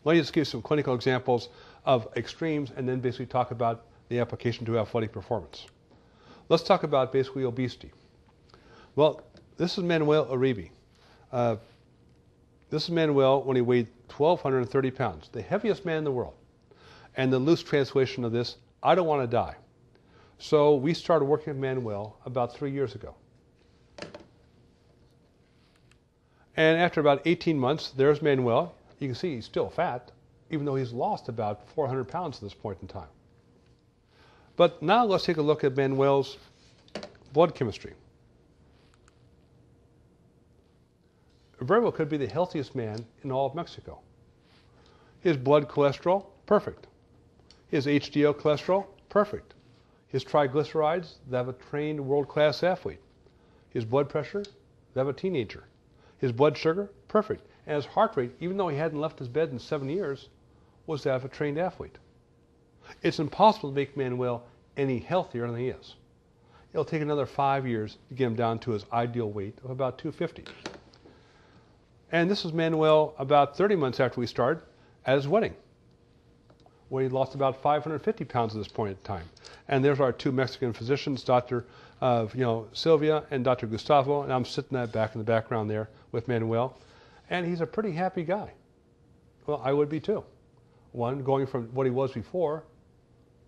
Let me just give you some clinical examples of extremes and then basically talk about the application to athletic performance. Let's talk about basically obesity. Well, this is Manuel Uribe. This is Manuel when he weighed 1,230 pounds, the heaviest man in the world. And the loose translation of this, I don't want to die. So we started working with Manuel about 3 years ago. And after about 18 months, there's Manuel. You can see he's still fat, even though he's lost about 400 pounds at this point in time. But now let's take a look at Manuel's blood chemistry. Very well could be the healthiest man in all of Mexico. His blood cholesterol, perfect. His HDL cholesterol, perfect. His triglycerides, they have a trained world-class athlete. His blood pressure, they have a teenager. His blood sugar, perfect. And his heart rate, even though he hadn't left his bed in 7 years, was that of a trained athlete. It's impossible to make Manuel any healthier than he is. It'll take another 5 years to get him down to his ideal weight of about 250. And this is Manuel about 30 months after we started at his wedding, where he lost about 550 pounds at this point in time. And there's our two Mexican physicians, Dr. Sylvia and Dr. Gustavo, and I'm sitting back in the background there with Manuel. And he's a pretty happy guy. Well, I would be too. One, going from what he was before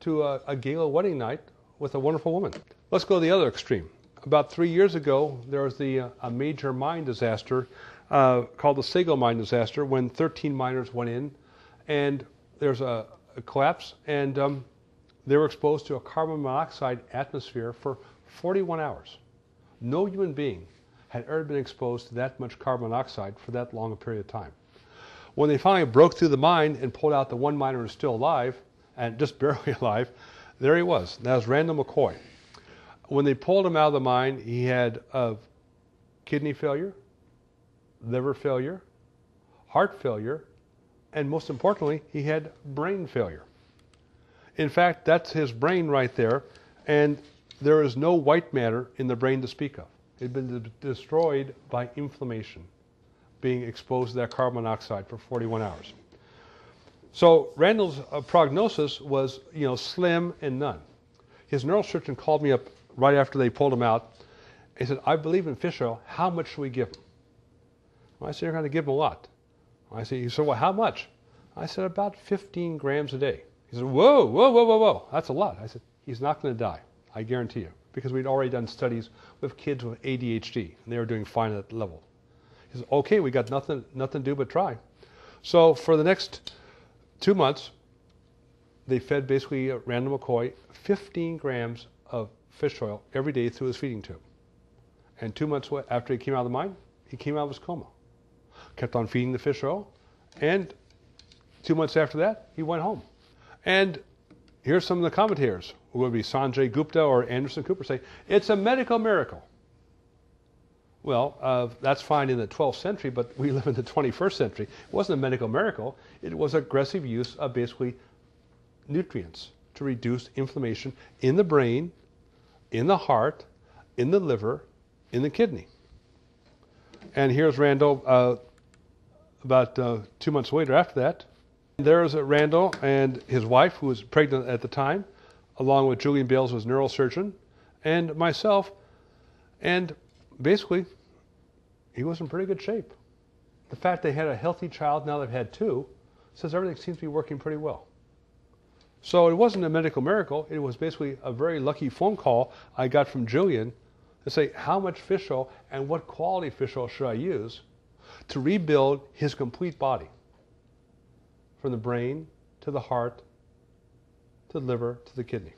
to a gala wedding night with a wonderful woman. Let's go to the other extreme. About 3 years ago, there was a major mine disaster called the Sago mine disaster, when 13 miners went in and there's a collapse, and they were exposed to a carbon monoxide atmosphere for 41 hours. No human being had ever been exposed to that much carbon monoxide for that long a period of time. When they finally broke through the mine and pulled out the one miner who was still alive, and just barely alive, there he was. That was Randall McCoy. When they pulled him out of the mine, he had kidney failure, liver failure, heart failure, and most importantly, he had brain failure. In fact, that's his brain right there, and there is no white matter in the brain to speak of. It had been destroyed by inflammation, being exposed to that carbon monoxide for 41 hours. So Randall's prognosis was, slim and none. His neurosurgeon called me up right after they pulled him out. He said, "I believe in fish oil. How much should we give him?" Well, I said, "You're going to give him a lot." He said, "Well, how much?" I said, "About 15 grams a day." He said, "Whoa, whoa, whoa, whoa, whoa. That's a lot." I said, "He's not going to die. I guarantee you." Because we'd already done studies with kids with ADHD, and they were doing fine at that level. He said, "Okay, we got nothing to do but try." So for the next 2 months, they fed basically Randall McCoy 15 grams of fish oil every day through his feeding tube. And 2 months after he came out of the mine, he came out of his coma. Kept on feeding the fish oil, and 2 months after that, he went home. And here's some of the commentators, who would be Sanjay Gupta or Anderson Cooper, say, "It's a medical miracle." Well, that's fine in the 12th century, but we live in the 21st century. It wasn't a medical miracle. It was aggressive use of basically nutrients to reduce inflammation in the brain, in the heart, in the liver, in the kidney. And here's Randall about 2 months later after that. There's Randall and his wife, who was pregnant at the time, along with Julian Bales, who was a neurosurgeon, and myself. And basically, he was in pretty good shape. The fact they had a healthy child, now they've had two, says everything seems to be working pretty well. So it wasn't a medical miracle. It was basically a very lucky phone call I got from Julian to say how much fish oil and what quality fish oil should I use to rebuild his complete body, from the brain to the heart to the liver to the kidney.